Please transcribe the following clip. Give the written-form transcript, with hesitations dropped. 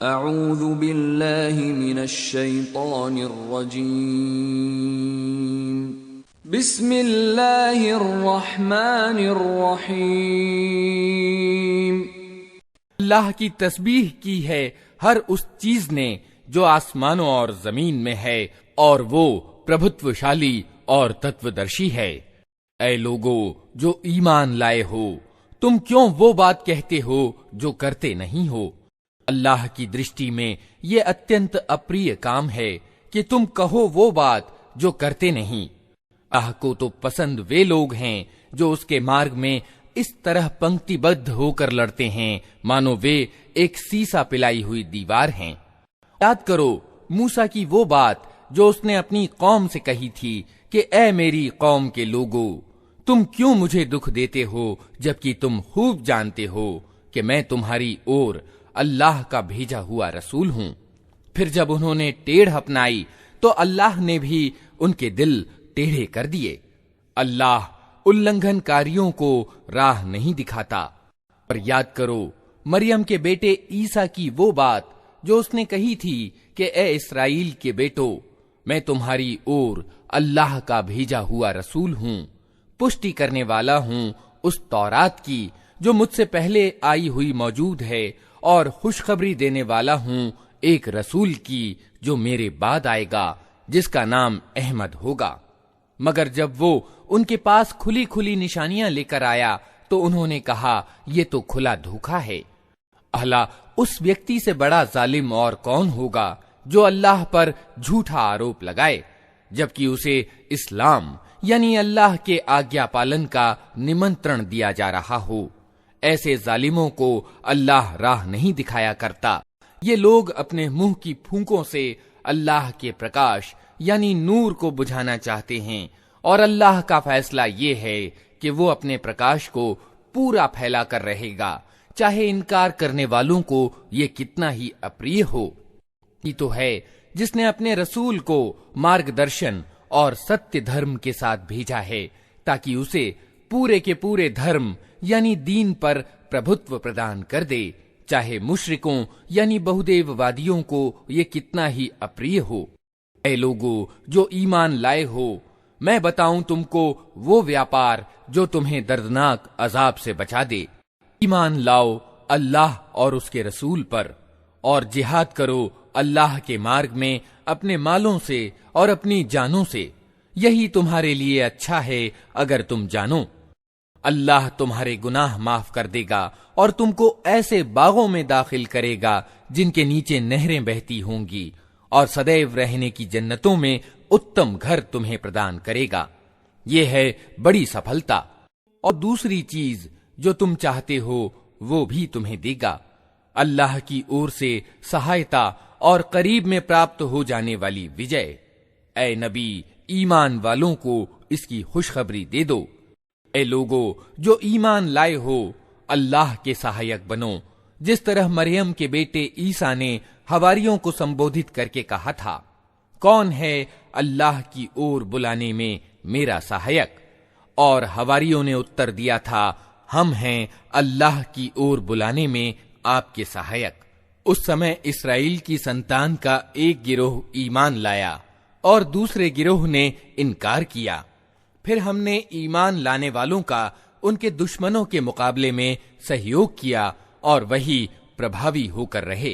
अऊज़ु बिल्लाहि मिनश शैतानिर रजीम। बिस्मिल्लाहिर रहमानिर रहीम। अल्लाह की तस्बीह की है हर उस चीज ने जो आसमानों और जमीन में है, और वो प्रभुत्वशाली और तत्वदर्शी है। ऐ लोगो जो ईमान लाए हो, तुम क्यों वो बात कहते हो जो करते नहीं हो। अल्लाह की दृष्टि में ये अत्यंत अप्रिय काम है कि तुम कहो वो बात जो करते नहीं। अल्लाह को तो पसंद वे लोग हैं जो उसके मार्ग में इस तरह पंक्तिबद्ध होकर लड़ते हैं मानो वे एक सीसा पिलाई हुई दीवार हैं। याद करो मूसा की वो बात जो उसने अपनी कौम से कही थी कि ऐ मेरी कौम के लोगो, तुम क्यों मुझे दुख देते हो जबकि तुम खूब जानते हो कि मैं तुम्हारी ओर अल्लाह का भेजा हुआ रसूल हूं। फिर जब उन्होंने टेढ़ अपनाई तो अल्लाह ने भी उनके दिल टेढ़े कर दिए। अल्लाह उल्लंघनकारियों को राह नहीं दिखाता। और याद करो मरियम के बेटे ईसा की वो बात जो उसने कही थी कि ए इस्राएल के बेटो, मैं तुम्हारी ओर अल्लाह का भेजा हुआ रसूल हूं, पुष्टि करने वाला हूं उस तौरात की जो मुझसे पहले आई हुई मौजूद है, और खुशखबरी देने वाला हूं एक रसूल की जो मेरे बाद आएगा, जिसका नाम अहमद होगा। मगर जब वो उनके पास खुली खुली निशानियां लेकर आया तो उन्होंने कहा, ये तो खुला धोखा है। अल्लाह उस व्यक्ति से बड़ा जालिम और कौन होगा जो अल्लाह पर झूठा आरोप लगाए, जबकि उसे इस्लाम यानी अल्लाह के आज्ञा पालन का निमंत्रण दिया जा रहा हो। ऐसे जालिमों को अल्लाह राह नहीं दिखाया करता। ये लोग अपने मुंह की फूंकों से अल्लाह के प्रकाश यानी नूर को बुझाना चाहते हैं, और अल्लाह का फैसला ये है कि वो अपने प्रकाश को पूरा फैला कर रहेगा, चाहे इनकार करने वालों को ये कितना ही अप्रिय हो। ये तो है जिसने अपने रसूल को मार्गदर्शन और सत्य धर्म के साथ भेजा है, ताकि उसे पूरे के पूरे धर्म यानी दीन पर प्रभुत्व प्रदान कर दे, चाहे मुशरिकों यानी बहुदेववादियों को ये कितना ही अप्रिय हो। ऐ लोगो जो ईमान लाए हो, मैं बताऊं तुमको वो व्यापार जो तुम्हें दर्दनाक अजाब से बचा दे। ईमान लाओ अल्लाह और उसके रसूल पर, और जिहाद करो अल्लाह के मार्ग में अपने मालों से और अपनी जानों से। यही तुम्हारे लिए अच्छा है अगर तुम जानो। अल्लाह तुम्हारे गुनाह माफ कर देगा और तुमको ऐसे बागों में दाखिल करेगा जिनके नीचे नहरें बहती होंगी, और सदैव रहने की जन्नतों में उत्तम घर तुम्हें प्रदान करेगा। ये है बड़ी सफलता। और दूसरी चीज जो तुम चाहते हो वो भी तुम्हें देगा, अल्लाह की ओर से सहायता और करीब में प्राप्त हो जाने वाली विजय। ऐ नबी, ईमान वालों को इसकी खुशखबरी दे दो। ऐ लोगो जो ईमान लाए हो, अल्लाह के सहायक बनो, जिस तरह मरियम के बेटे ईसा ने हवारियों को संबोधित करके कहा था, कौन है अल्लाह की ओर बुलाने में मेरा सहायक। और हवारियों ने उत्तर दिया था, हम हैं अल्लाह की ओर बुलाने में आपके सहायक। उस समय इस्राएल की संतान का एक गिरोह ईमान लाया और दूसरे गिरोह ने इनकार किया। फिर हमने ईमान लाने वालों का उनके दुश्मनों के मुकाबले में सहयोग किया, और वही प्रभावी होकर रहे।